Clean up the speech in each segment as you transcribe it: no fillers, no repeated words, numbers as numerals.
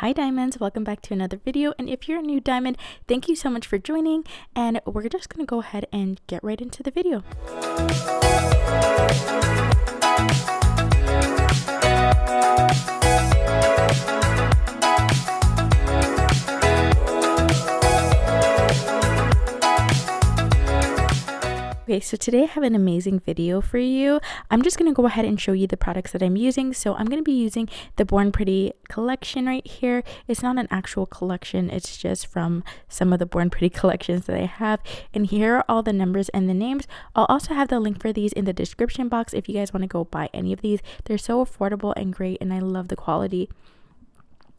Hi diamonds, welcome back to another video, and if you're a new diamond, thank you so much for joining, and we're just going to go ahead and get right into the video. Okay, so today I have an amazing video for you. I'm just going to go ahead and show you the products that I'm using. So I'm going to be using the Born Pretty collection right here. It's not an actual collection. It's just from some of the Born Pretty collections that I have. And here are all the numbers and the names. I'll also have the link for these in the description box if you guys want to go buy any of these. They're so affordable and great, and I love the quality.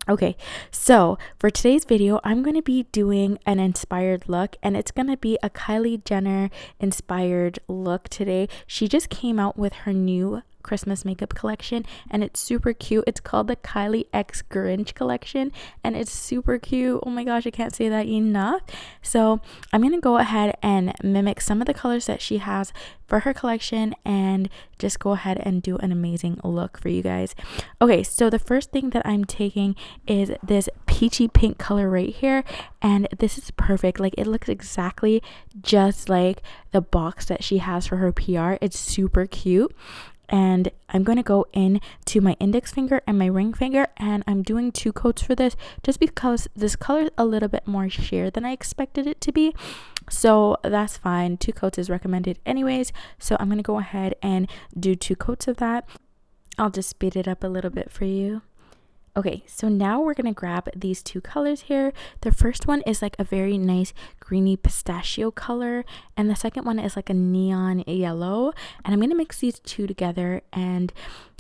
Okay, so for today's video, I'm going to be doing an inspired look, and it's going to be a Kylie Jenner inspired look today. She just came out with her new Christmas makeup collection, and it's super cute. It's called the Kylie X GRINCH collection, and it's super cute. Oh my gosh, I can't say that enough. So I'm going to go ahead and mimic some of the colors that she has for her collection and just go ahead and do an amazing look for you guys. Okay, so the first thing that I'm taking is this peachy pink color right here, and this is perfect. Like, it looks exactly just like the box that she has for her PR. It's super cute. And I'm going to go in to my index finger and my ring finger, and I'm doing 2 coats for this just because this color is a little bit more sheer than I expected it to be. So that's fine. 2 coats is recommended anyways. So I'm going to go ahead and do 2 coats of that. I'll just speed it up a little bit for you. Okay, so now we're going to grab these 2 colors here. The first one is like a very nice greeny pistachio color, and the second one is like a neon yellow. And I'm going to mix these 2 together, and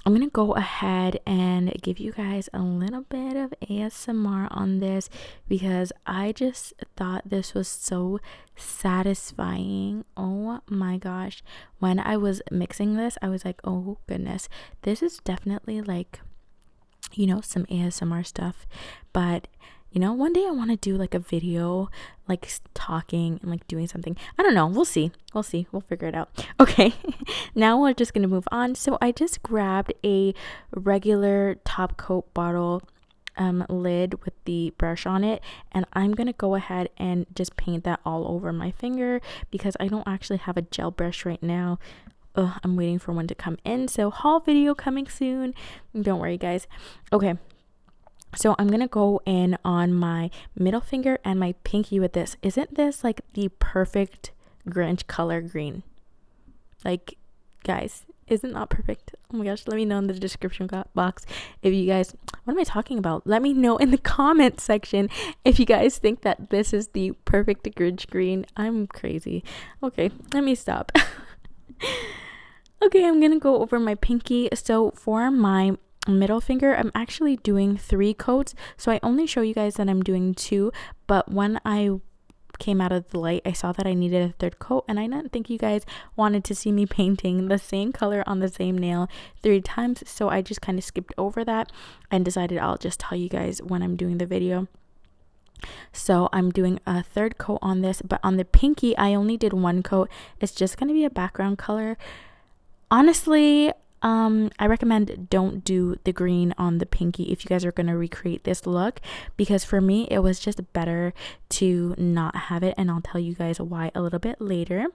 I'm going to go ahead and give you guys a little bit of ASMR on this because I just thought this was so satisfying. Oh my gosh. When I was mixing this, I was like, oh goodness, this is definitely like, you know, some ASMR stuff. But you know, one day I want to do like a video like talking and like doing something. I don't know, we'll see, we'll figure it out. Okay, now we're just gonna move on. So I just grabbed a regular top coat bottle lid with the brush on it, and I'm gonna go ahead and just paint that all over my finger because I don't actually have a gel brush right now. I'm waiting for one to come in, so haul video coming soon, don't worry guys. Okay, so I'm gonna go in on my middle finger and my pinky with this. Isn't this like the perfect Grinch color green? Like, guys, isn't that perfect? Oh my gosh, let me know in the description box if you guys, what am I talking about? Let me know in the comment section if you guys think that this is the perfect Grinch green. I'm crazy. Okay, let me stop. Okay, I'm gonna go over my pinky. So for my middle finger, I'm actually doing 3 coats. So I only show you guys that I'm doing 2, but when I came out of the light, I saw that I needed a 3rd coat, and I didn't think you guys wanted to see me painting the same color on the same nail 3 times, so I just kind of skipped over that and decided I'll just tell you guys when I'm doing the video. So I'm doing a 3rd coat on this, but on the pinky I only did 1 coat. It's just going to be a background color. Honestly, I recommend don't do the green on the pinky if you guys are going to recreate this look, because for me it was just better to not have it, and I'll tell you guys why a little bit later.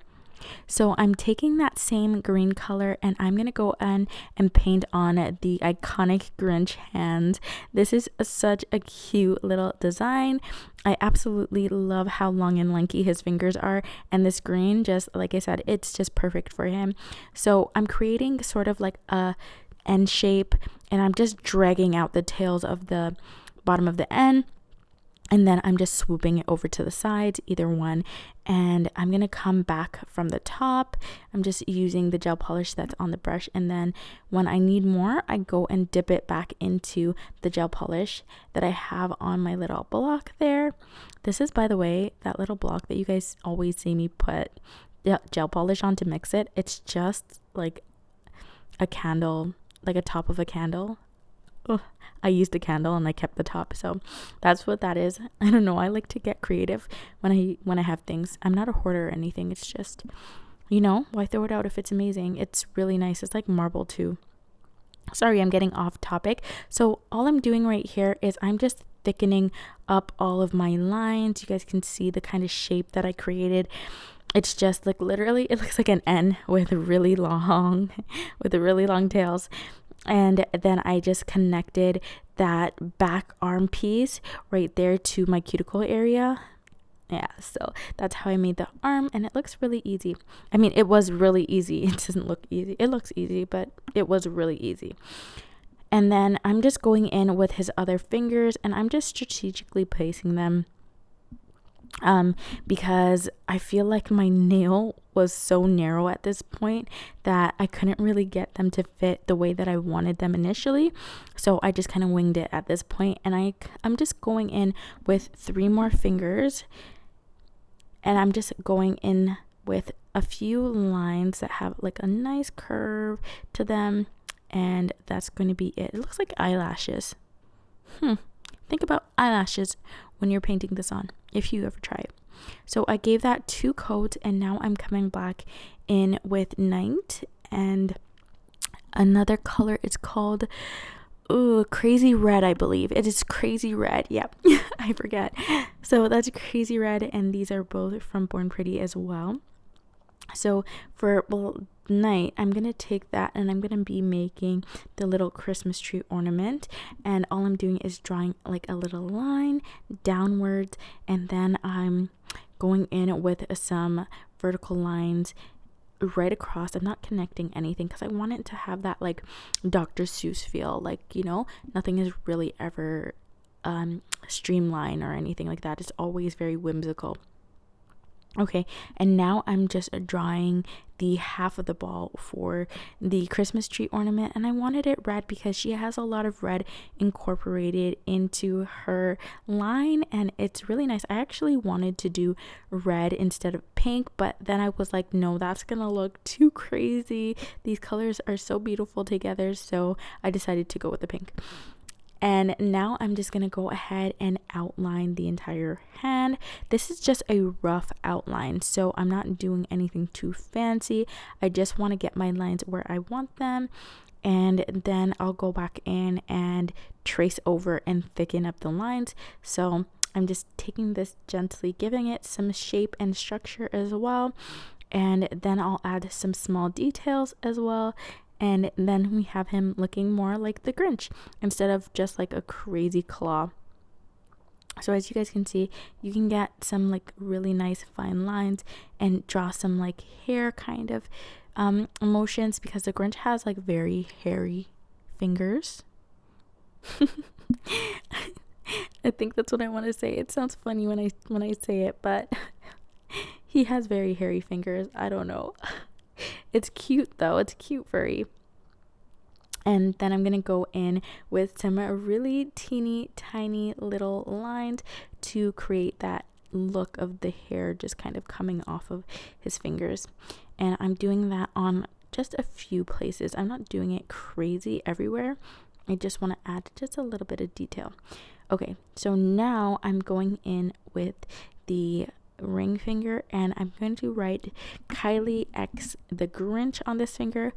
So I'm taking that same green color, and I'm going to go in and paint on the iconic Grinch hands. This is such a cute little design. I absolutely love how long and lanky his fingers are, and this green, just like I said, it's just perfect for him. So I'm creating sort of like a N shape, and I'm just dragging out the tails of the bottom of the N. And then I'm just swooping it over to the sides, either one. And I'm going to come back from the top. I'm just using the gel polish that's on the brush. And then when I need more, I go and dip it back into the gel polish that I have on my little block there. This is, by the way, that little block that you guys always see me put gel polish on to mix it. It's just like a candle, like a top of a candle. Ugh, I used a candle and I kept the top, so that's what that is. I don't know, I like to get creative when I have things. I'm not a hoarder or anything. It's just, you know, why throw it out if it's amazing? It's really nice. It's like marble too. Sorry, I'm getting off topic. So all I'm doing right here is I'm just thickening up all of my lines. You guys can see the kind of shape that I created. It's just like literally it looks like an N with really long tails. And then I just connected that back arm piece right there to my cuticle area. Yeah, so that's how I made the arm, and it looks really easy. I mean, it was really easy. It doesn't look easy. It looks easy, but it was really easy. And then I'm just going in with his other fingers, and I'm just strategically placing them because I feel like my nail was so narrow at this point that I couldn't really get them to fit the way that I wanted them initially. So I just kind of winged it at this point, and I'm just going in with 3 more fingers, and I'm just going in with a few lines that have like a nice curve to them, and that's going to be it. It looks like eyelashes. Think about eyelashes when you're painting this on, if you ever try it. So I gave that 2 coats, and now I'm coming back in with Night and another color. It's called Crazy Red, I believe. It is Crazy Red. Yep. I forget. So that's Crazy Red, and these are both from Born Pretty as well. So for Night, I'm gonna take that and I'm gonna be making the little Christmas tree ornament, and all I'm doing is drawing like a little line downwards, and then I'm going in with some vertical lines right across. I'm not connecting anything because I want it to have that like Dr. Seuss feel, like, you know, nothing is really ever streamlined or anything like that. It's always very whimsical. Okay, and now I'm just drawing the half of the ball for the Christmas tree ornament, and I wanted it red because she has a lot of red incorporated into her line, and it's really nice. I actually wanted to do red instead of pink, but then I was like, no, that's gonna look too crazy. These colors are so beautiful together, so I decided to go with the pink. And now I'm just going to go ahead and outline the entire hand. This is just a rough outline, so I'm not doing anything too fancy. I just want to get my lines where I want them, and then I'll go back in and trace over and thicken up the lines. So I'm just taking this gently, giving it some shape and structure as well, and then I'll add some small details as well. And then we have him looking more like the Grinch instead of just like a crazy claw. So as you guys can see, you can get some like really nice fine lines and draw some like hair kind of emotions, because the Grinch has like very hairy fingers. I think that's what I want to say. It sounds funny when I say it, but he has very hairy fingers. I don't know. It's cute though. It's cute furry. And then I'm going to go in with some really teeny tiny little lines to create that look of the hair just kind of coming off of his fingers. And I'm doing that on just a few places. I'm not doing it crazy everywhere. I just want to add just a little bit of detail. Okay, so now I'm going in with the ring finger, and I'm going to write Kylie X the Grinch on this finger.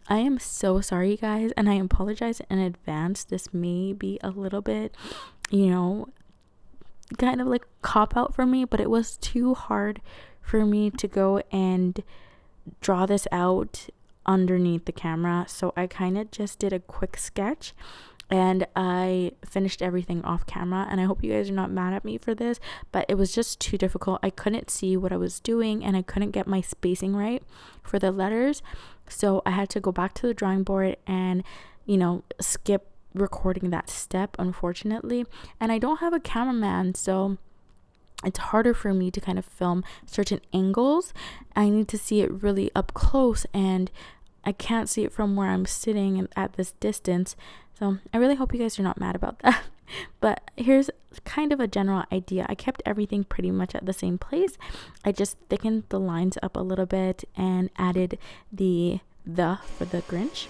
I am so sorry, guys, and I apologize in advance. This may be a little bit, you know, kind of like cop out for me, but it was too hard for me to go and draw this out underneath the camera, so I kind of just did a quick sketch and I finished everything off camera, and I hope you guys are not mad at me for this, but it was just too difficult. I couldn't see what I was doing, and I couldn't get my spacing right for the letters, so I had to go back to the drawing board and, you know, skip recording that step, unfortunately. And I don't have a cameraman, so it's harder for me to kind of film certain angles. I need to see it really up close, and I can't see it from where I'm sitting at this distance. So I really hope you guys are not mad about that. But here's kind of a general idea. I kept everything pretty much at the same place. I just thickened the lines up a little bit and added the for the Grinch.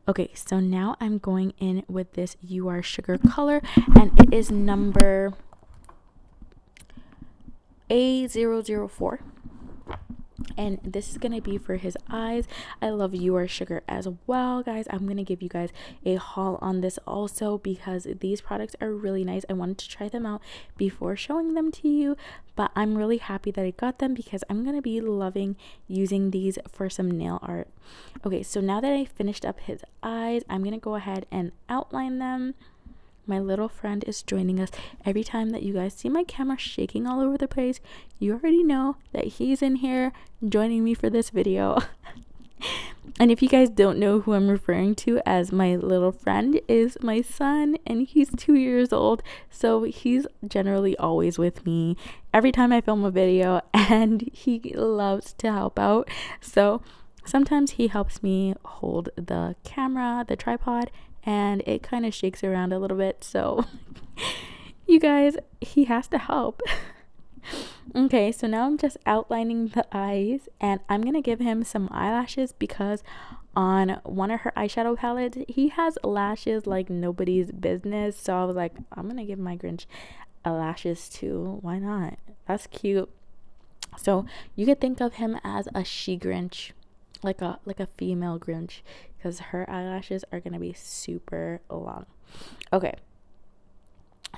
Okay, so now I'm going in with this You Are Sugar color, and it is number A004. And this is gonna be for his eyes. I love Your Sugar as well, guys. I'm gonna give you guys a haul on this also because these products are really nice. I wanted to try them out before showing them to you, but I'm really happy that I got them because I'm gonna be loving using these for some nail art. Okay, so now that I finished up his eyes, I'm gonna go ahead and outline them. My little friend is joining us. Every time that you guys see my camera shaking all over the place, you already know that he's in here joining me for this video. And if you guys don't know who I'm referring to as my little friend, is my son, and he's 2 years old, so he's generally always with me every time I film a video, and he loves to help out. So sometimes he helps me hold the camera, the tripod, and it kind of shakes around a little bit, so you guys, he has to help. Okay, so now I'm just outlining the eyes, and I'm gonna give him some eyelashes because on one of her eyeshadow palettes he has lashes like nobody's business. So I was like, I'm gonna give my Grinch lashes too. Why not? That's cute. So you could think of him as a she Grinch, like a female Grinch, because her eyelashes are gonna be super long. Okay,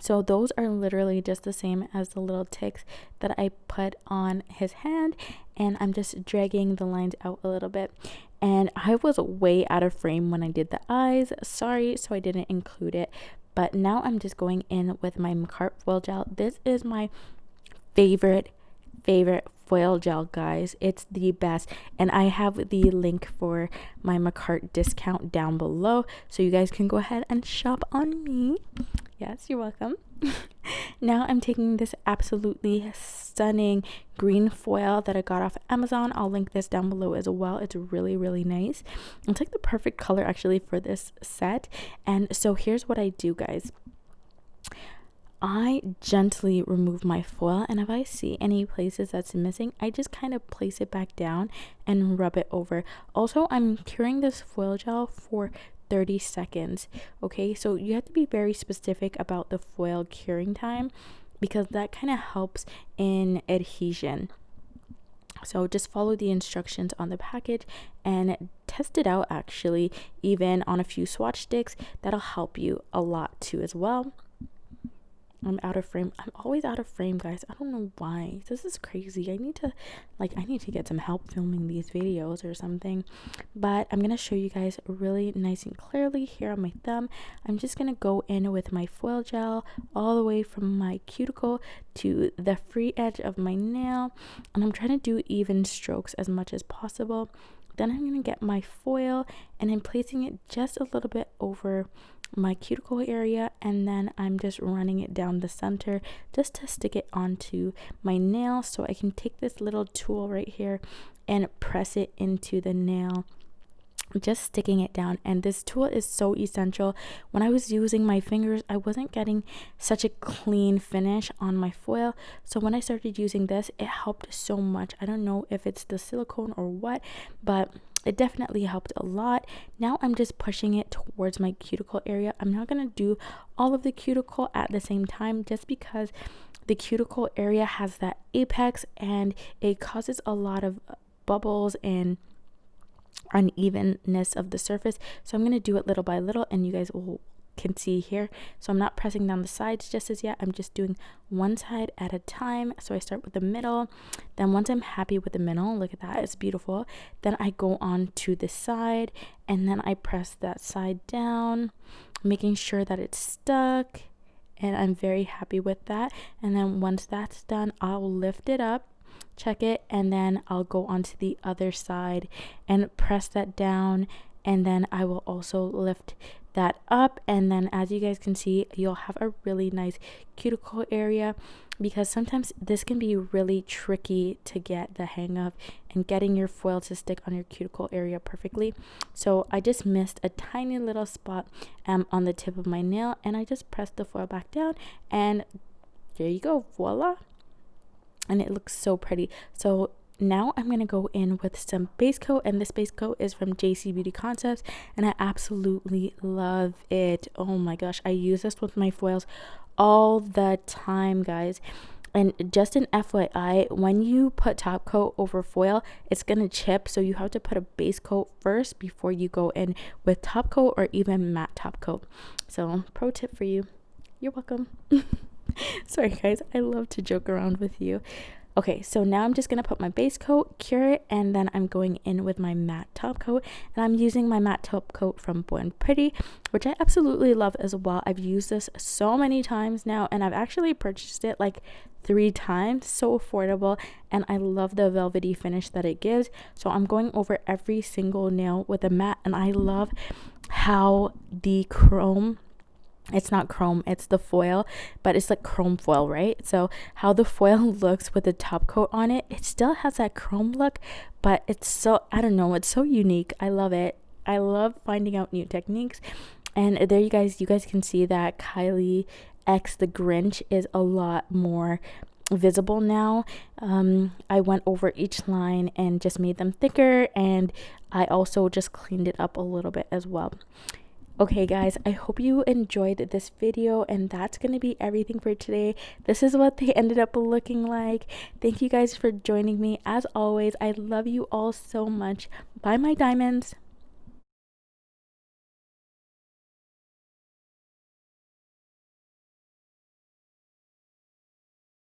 so those are literally just the same as the little ticks that I put on his hand, and I'm just dragging the lines out a little bit. And I was way out of frame when I did the eyes, sorry, so I didn't include it. But now I'm just going in with my Makartt foil gel. This is my favorite foil gel, guys. It's the best, and I have the link for my Makartt discount down below, so you guys can go ahead and shop on me. Yes, you're welcome. Now I'm taking this absolutely stunning green foil that I got off Amazon. I'll link this down below as well. It's really nice. It's like the perfect color actually for this set. And so here's what I do, guys. I gently remove my foil, and if I see any places that's missing, I just kind of place it back down and rub it over. Also, I'm curing this foil gel for 30 seconds. Okay, so you have to be very specific about the foil curing time because that kind of helps in adhesion. So just follow the instructions on the package and test it out, actually, even on a few swatch sticks. That'll help you a lot too as well. I'm out of frame. I'm always out of frame, guys. I don't know why. This is crazy. I need to get some help filming these videos or something. But I'm going to show you guys really nice and clearly here on my thumb. I'm just going to go in with my foil gel all the way from my cuticle to the free edge of my nail. And I'm trying to do even strokes as much as possible. Then I'm going to get my foil and I'm placing it just a little bit over my cuticle area, and then I'm just running it down the center just to stick it onto my nail, so I can take this little tool right here and press it into the nail, just sticking it down. And this tool is so essential. When I was using my fingers, I wasn't getting such a clean finish on my foil, so when I started using this, it helped so much. I don't know if it's the silicone or what, but it definitely helped a lot. Now I'm just pushing it towards my cuticle area. I'm not going to do all of the cuticle at the same time just because the cuticle area has that apex and it causes a lot of bubbles and unevenness of the surface. So I'm going to do it little by little, and you guys can see here. So I'm not pressing down the sides just as yet. I'm just doing one side at a time. So I start with the middle. Then once I'm happy with the middle, look at that, it's beautiful. Then I go on to the side, and then I press that side down, making sure that it's stuck. And I'm very happy with that. And then once that's done, I'll lift it up, check it, and then I'll go onto the other side and press that down. And then I will also lift that up, and then as you guys can see, you'll have a really nice cuticle area, because sometimes this can be really tricky to get the hang of and getting your foil to stick on your cuticle area perfectly. So I just missed a tiny little spot on the tip of my nail, and I just pressed the foil back down, and there you go, voila, and it looks so pretty. So now I'm going to go in with some base coat, and this base coat is from JC Beauty Concepts, and I absolutely love it. Oh my gosh, I use this with my foils all the time, guys. And just an FYI, when you put top coat over foil, it's gonna chip, so you have to put a base coat first before you go in with top coat or even matte top coat. So pro tip for you. You're welcome. Sorry guys, I love to joke around with you. Okay, so now I'm just gonna put my base coat, cure it, and then I'm going in with my matte top coat, and I'm using my matte top coat from Born Pretty, which I absolutely love as well. I've used this so many times now, and I've actually purchased it like 3 times. So affordable, and I love the velvety finish that it gives. So I'm going over every single nail with a matte, and I love how the chrome, it's not chrome, it's the foil, but it's like chrome foil, right? So how the foil looks with the top coat on it, it still has that chrome look, but it's so, I don't know, it's so unique. I love it. I love finding out new techniques. And there you guys can see that Kylie X the Grinch is a lot more visible now. I went over each line and just made them thicker, and I also just cleaned it up a little bit as well. Okay guys, I hope you enjoyed this video, and that's going to be everything for today. This is what they ended up looking like. Thank you guys for joining me. As always, I love you all so much. Bye my diamonds.